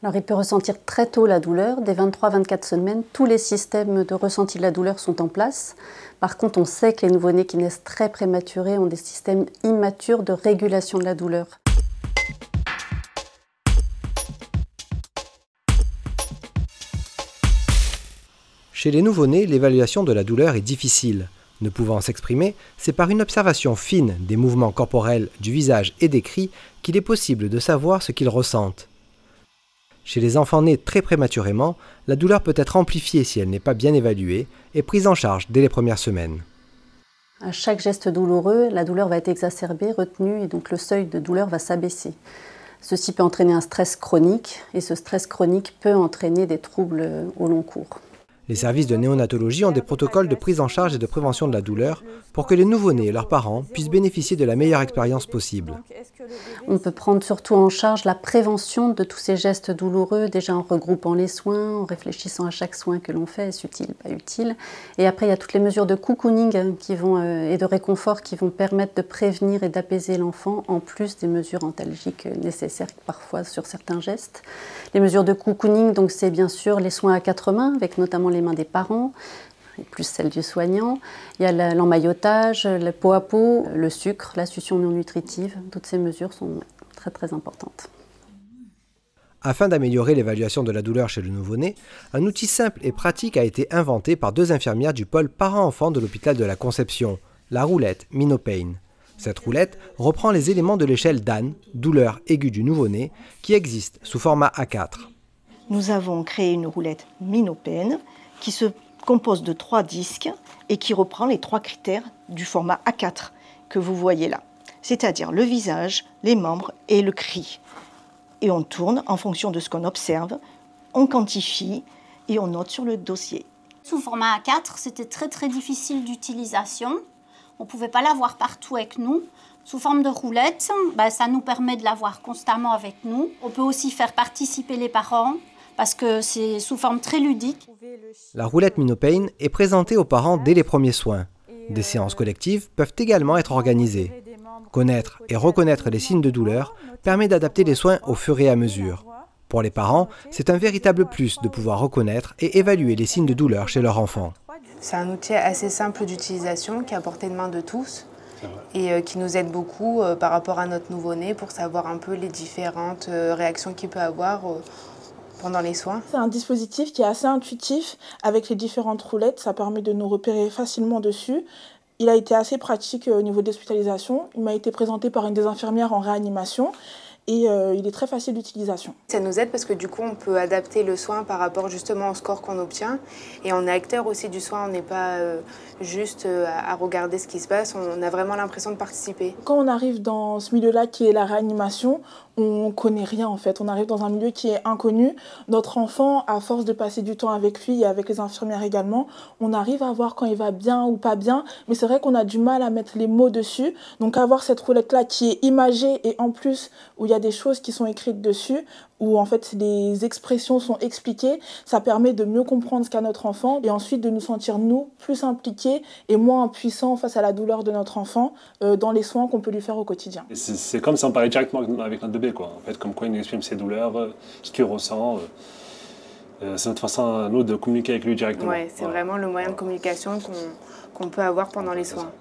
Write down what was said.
Alors il peut ressentir très tôt la douleur, dès 23-24 semaines, tous les systèmes de ressenti de la douleur sont en place. Par contre, on sait que les nouveau-nés qui naissent très prématurés ont des systèmes immatures de régulation de la douleur. Chez les nouveau-nés, l'évaluation de la douleur est difficile. Ne pouvant s'exprimer, c'est par une observation fine des mouvements corporels, du visage et des cris qu'il est possible de savoir ce qu'ils ressentent. Chez les enfants nés très prématurément, la douleur peut être amplifiée si elle n'est pas bien évaluée et prise en charge dès les premières semaines. À chaque geste douloureux, la douleur va être exacerbée, retenue, et donc le seuil de douleur va s'abaisser. Ceci peut entraîner un stress chronique, et ce stress chronique peut entraîner des troubles au long cours. Les services de néonatologie ont des protocoles de prise en charge et de prévention de la douleur pour que les nouveau-nés et leurs parents puissent bénéficier de la meilleure expérience possible. On peut prendre surtout en charge la prévention de tous ces gestes douloureux, déjà en regroupant les soins, en réfléchissant à chaque soin que l'on fait, est-ce utile, pas utile. Et après, il y a toutes les mesures de cocooning et de réconfort qui vont permettre de prévenir et d'apaiser l'enfant, en plus des mesures antalgiques nécessaires parfois sur certains gestes. Les mesures de cocooning, donc c'est bien sûr les soins à 4 mains, avec notamment les mains des parents, et plus celles du soignant. Il y a l'emmaillotage, le pot à pot, le sucre, la succion non nutritive. Toutes ces mesures sont très très importantes. Afin d'améliorer l'évaluation de la douleur chez le nouveau-né, un outil simple et pratique a été inventé par 2 infirmières du pôle parents-enfants de l'hôpital de la Conception, la roulette Mino-Pain. Cette roulette reprend les éléments de l'échelle d'Anne, douleur aiguë du nouveau-né, qui existe sous format A4. Nous avons créé une roulette Mino-Pain qui se compose de 3 disques et qui reprend les 3 critères du format A4 que vous voyez là, c'est-à-dire le visage, les membres et le cri. Et on tourne en fonction de ce qu'on observe, on quantifie et on note sur le dossier. Sous format A4, c'était très difficile d'utilisation. On ne pouvait pas l'avoir partout avec nous. Sous forme de roulette, ça nous permet de l'avoir constamment avec nous. On peut aussi faire participer les parents parce que c'est sous forme très ludique. La roulette Mino-Pain est présentée aux parents dès les premiers soins. Des séances collectives peuvent également être organisées. Connaître et reconnaître les signes de douleur permet d'adapter les soins au fur et à mesure. Pour les parents, c'est un véritable plus de pouvoir reconnaître et évaluer les signes de douleur chez leur enfant. C'est un outil assez simple d'utilisation qui est à portée de main de tous et qui nous aide beaucoup par rapport à notre nouveau-né pour savoir un peu les différentes réactions qu'il peut avoir pendant les soins. C'est un dispositif qui est assez intuitif avec les différentes roulettes, ça permet de nous repérer facilement dessus. Il a été assez pratique au niveau de l'hospitalisation, il m'a été présenté par une des infirmières en réanimation. Et il est très facile d'utilisation. Ça nous aide parce que du coup on peut adapter le soin par rapport justement au score qu'on obtient et on est acteur aussi du soin, on n'est pas juste à regarder ce qui se passe, on a vraiment l'impression de participer. Quand on arrive dans ce milieu-là qui est la réanimation, on ne connaît rien en fait, on arrive dans un milieu qui est inconnu. Notre enfant, à force de passer du temps avec lui et avec les infirmières également, on arrive à voir quand il va bien ou pas bien, mais c'est vrai qu'on a du mal à mettre les mots dessus. Donc avoir cette roulette-là qui est imagée et en plus où il y a des choses qui sont écrites dessus, où en fait les expressions sont expliquées, ça permet de mieux comprendre ce qu'a notre enfant et ensuite de nous sentir nous plus impliqués et moins impuissants face à la douleur de notre enfant dans les soins qu'on peut lui faire au quotidien. C'est comme si on parlait directement avec notre bébé, quoi. En fait, comme quoi il nous exprime ses douleurs, ce qu'il ressent. C'est notre façon à nous de communiquer avec lui directement. Ouais, c'est vraiment le moyen de communication qu'on peut avoir pendant les soins.